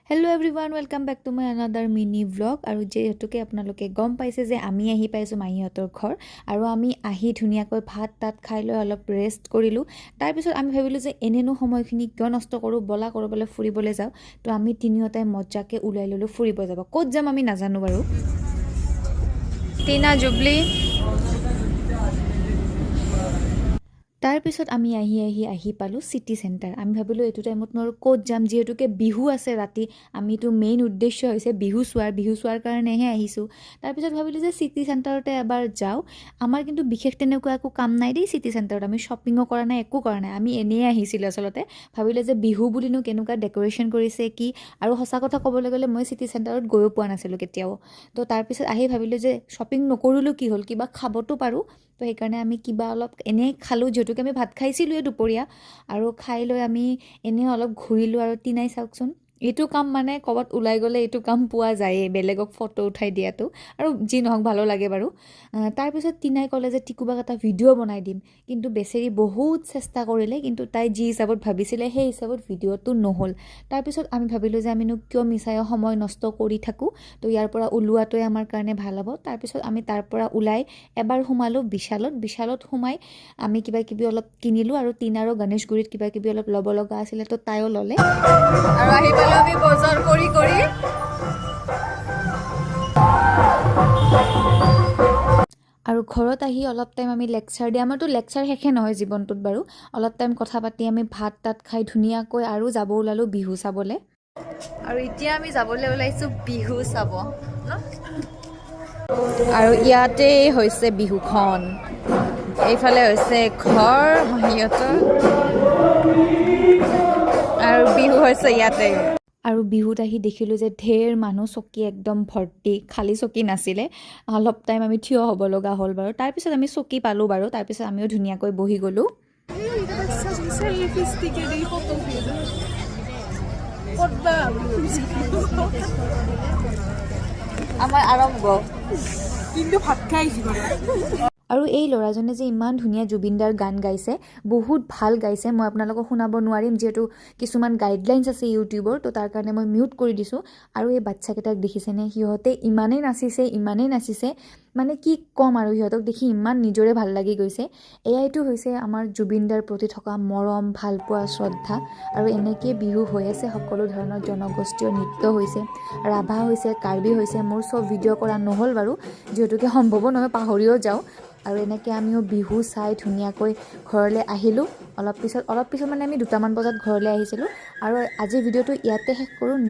hello everyone welcome back to my another mini vlog और जेहेतुके आपनालोके गम पाइसे जे आमी आहि पाइছো माहीहतर घर और आमी आहि धुनियाকৈ भात तात खाइ লৈ অলপ ৰেষ্ট কৰিলো তাৰ পিছত আমি ভাবিলো যে এনেনো সময়খিনি কিয় নষ্ট কৰো বলা কৰবলে ফুৰিবলে যাও তো আমি তিনিওটাই মজ্জাকে উলাই ললো ফুৰিব যাব ক'ত যাম আমি নাজানো বাৰু টিনা জুবলি तार पिছত आमी आही पालो सिटी सेंटर आमी भाबिलो एटु टाइमत नर कोत जाम जेहेतुके बिहु आसे राति आमी तो मेन उद्देश्य होइसे बिहु सुवार कारणे हे आहिसु तार पिছত भाबिलो जे सिटी सेंटरते एबार जाओ आमार किन्तु बिशेष तेनेकुवा एको काम नाइ देই सिटी सेंटरत आमी शपिंग करा नाइ एको करा नाइ आमी एने आहिसिलो असलते भाबिलो जे बिहु बुलिनो केनुका डेकोरेशन करिसे कि आरो हसा कथा कबले गले মই सिटी सेंटरत गयो पोৱা नासिलो केতিয়াও तो तार पिছত आही भाबिलो जे शपिंग नकरिलो कि हल किबा खाबतो पारो तो সেইকাৰণে আমি কিবা অলপ এনে খালো যেতুকে আমি ভাত খাইছিলো এ দুপৰীয়া আৰু খাই লৈ আমি এনে অলপ ঘুৰিলো আৰু তিনাই চাওকচোন এটু কাম মানে কবাত উলাই গলে এটু কাম পোৱা যায় বেলেগক ফটো উঠাই দিয়াটো আৰু জি নহক ভালো লাগে বাৰু তাৰ পিছত তিনাই কলে যে টিকুবাক এটা ভিডিও বনাই দিম কিন্তু বেছেৰি বহুত চেষ্টা কৰিলে কিন্তু তাই জি হিচাপত ভাবিছিলে সেই হিচাপত ভিডিওটো নহল তাৰ পিছত আমি ভাবিলো যে আমিনো কিয় মিছাই সময় নষ্ট কৰি থাকো তো ইয়াৰ পৰা উলুৱাটোই আমাৰ কাৰণে ভাল হ'ব তাৰ পিছত আমি তাৰ পৰা উলাই এবাৰ হুমালো বিশালত হুমাই আমি কিবা কিবি অলপ কিনিলো আৰু তিনাৰো গণেশগুৰিত কিবা কিবি অলপ লব লগা আছিল তো তাইও ললে আৰু আহি পালো আমি বজাৰ কৰি আৰু ঘৰত আহি অলপ টাইম আমি লেকচাৰ দি আমাৰটো লেকচাৰ শেষে নহয় জীৱনটোত বাৰু অলপ টাইম কথা পাতি আমি ভাত তাত খাই ধুনিয়াকৈ আৰু যাব ওলালো বিহু চাবলে আৰু এতিয়া আমি যাবলৈ ওলাইছো বিহু চাব আৰু ইয়াতে হৈছে বিহুখন এইফালে হৈছে ঘৰ মাহিয়তৰ আৰু বিহু হৈছে ইয়াতে আৰু বিহুত আহি দেখিলো যে ঢেৰ মানুহ চকী একদম ভৰ্তি খালি চকী নাছিলে অলপ টাইম আমি থিয় হ'ব লগা হ'ল বাৰু তাৰ পিছত আমি চকী পালো বাৰু তাৰ পিছত আমিও ধুনিয়াকৈ বহি গলো আমাৰ আৰম্ভ কিন্তু ভাত খাইছি আৰু এই লৰাজনে যে ইমান ধুনিয়া জুবিনদাৰ গান গাইছে বহুত ভাল গাইছে মই আপোনালোকক শুনাব নোৱাৰিম যেটো কিছুমান গাইডলাইনছ আছে ইউটিউবৰ তো তাৰ কাৰণে মই মিউট কৰি দিছো আৰু এই বাচ্চাকেইটাক দেখিছেনে হিহতে ইমানেই নাচিছে মানে কি কম আৰু হিহতক দেখি ইমান নিজৰে ভাল লাগি গৈছে এয়াইটো হৈছে আমাৰ জুবিনদাৰ প্ৰতি থকা মৰম ভালপোৱা শ্ৰদ্ধা আৰু এনেকৈ বিহু হৈ আছে সকলো ধৰণৰ জনগোষ্ঠীয় নৃত্য হৈছে ৰাভা হৈছে কাৰ্বি হৈছে মোৰ সব ভিডিঅ' কৰা নহল বাৰু যেহেতুকে সম্ভৱ নহয় পাহৰিও যাওঁ আৰু এনেকৈ আমিও বিহু চাই ধুনিয়াকৈ ঘৰলৈ আহিলো অলপ পিছত মানে আমি 2টামান বজাত ঘৰলৈ আহিছিলো আৰু আজি ভিডিঅ'টো ইয়াতে শেষ কৰো